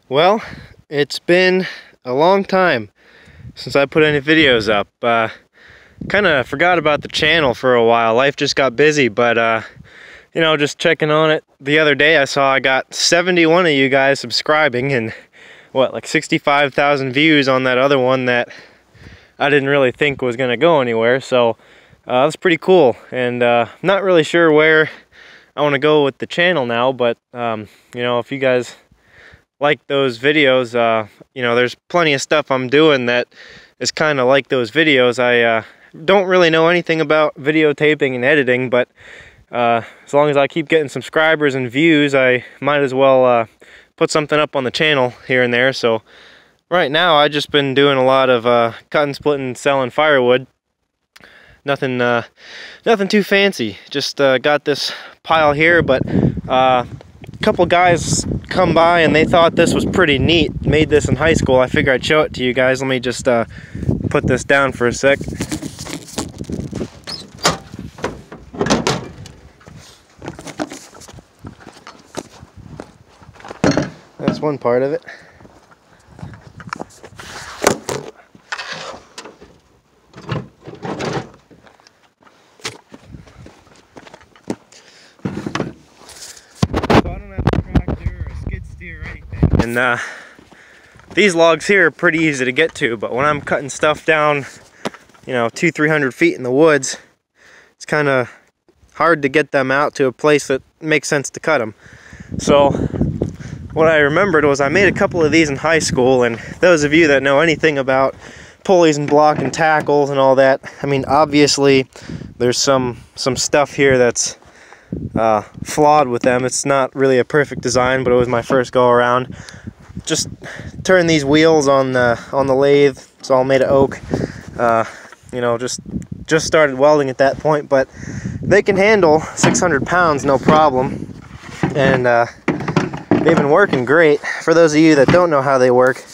Well, it's been a long time since I put any videos up. Kind of forgot about the channel for a while. Life just got busy, but you know, just checking on it the other day, I saw I got 71 of you guys subscribing and what, like 65,000 views on that other one that I didn't really think was gonna go anywhere. So that's pretty cool, and not really sure where I want to go with the channel now, but you know, if you guys like those videos, you know, there's plenty of stuff I'm doing that is kind of like those videos. I don't really know anything about videotaping and editing, but as long as I keep getting subscribers and views, I might as well put something up on the channel here and there. So right now I've just been doing a lot of cutting, splitting, selling firewood. Nothing too fancy. Just got this pile here, but a couple guys come by and they thought this was pretty neat. Made this in high school. I figured I'd show it to you guys. Let me just put this down for a sec. That's one part of it. And these logs here are pretty easy to get to, but when I'm cutting stuff down, you know, 200-300 feet in the woods, it's kind of hard to get them out to a place that makes sense to cut them. So what I remembered was I made a couple of these in high school, and those of you that know anything about pulleys and block and tackles and all that, I mean, obviously there's some stuff here that's flawed with them. It's not really a perfect design, but it was my first go around. Just turn these wheels on the lathe. It's all made of oak. You know, just started welding at that point, but they can handle 600 pounds no problem, and they've been working great. For those of you that don't know how they work,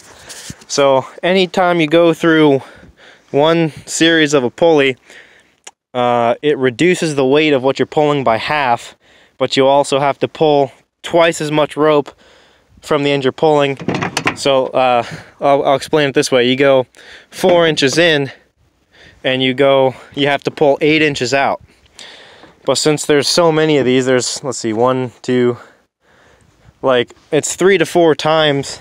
so anytime you go through one series of a pulley, it reduces the weight of what you're pulling by half, but you also have to pull twice as much rope from the end you're pulling. So I'll explain it this way. You go 4 inches in, and you have to pull 8 inches out. But since there's so many of these, there's, let's see, 1, 2, like, it's 3 to 4 times.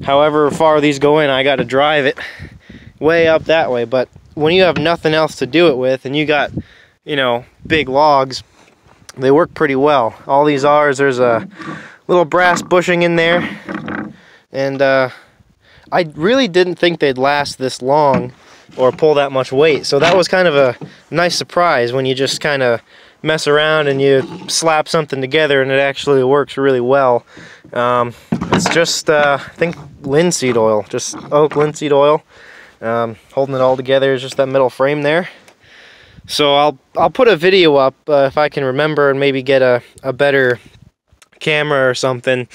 However far these go in, I got to drive it way up that way. But when you have nothing else to do it with, and you got, you know, big logs, they work pretty well. All these are, there's a little brass bushing in there, and I really didn't think they'd last this long or pull that much weight. So that was kind of a nice surprise when you just kind of mess around and you slap something together and it actually works really well. It's just I think linseed oil, just oak linseed oil. Holding it all together is just that metal frame there. So I'll put a video up if I can remember, and maybe get a better camera or something,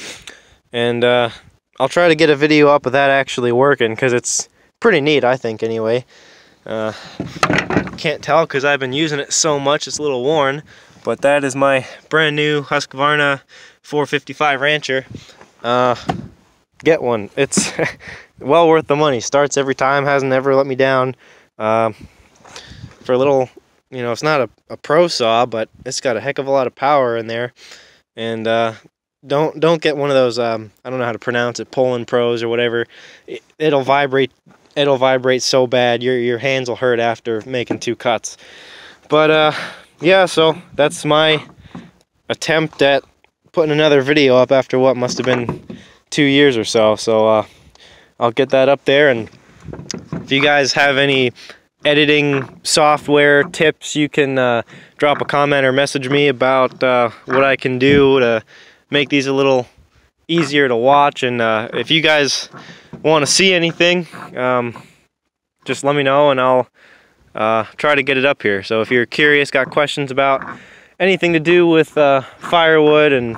and I'll try to get a video up of that actually working, because it's pretty neat, I think, anyway. Can't tell because I've been using it so much it's a little worn, but that is my brand new Husqvarna 455 Rancher. Get one. It's well worth the money. Starts every time, hasn't ever let me down. For a little, you know, it's not a pro saw, but it's got a heck of a lot of power in there. And don't get one of those, I don't know how to pronounce it, Poland Pros or whatever. It'll vibrate so bad your hands will hurt after making 2 cuts. But yeah, so that's my attempt at putting another video up after what must have been 2 years or so. So I'll get that up there, and if you guys have any editing software tips, you can drop a comment or message me about what I can do to make these a little easier to watch. And if you guys want to see anything, just let me know and I'll try to get it up here. So if you're curious, got questions about anything to do with firewood and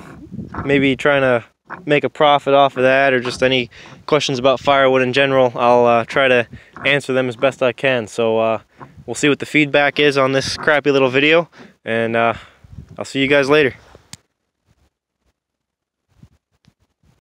maybe trying to make a profit off of that, or just any questions about firewood in general, I'll try to answer them as best I can. So we'll see what the feedback is on this crappy little video, and I'll see you guys later.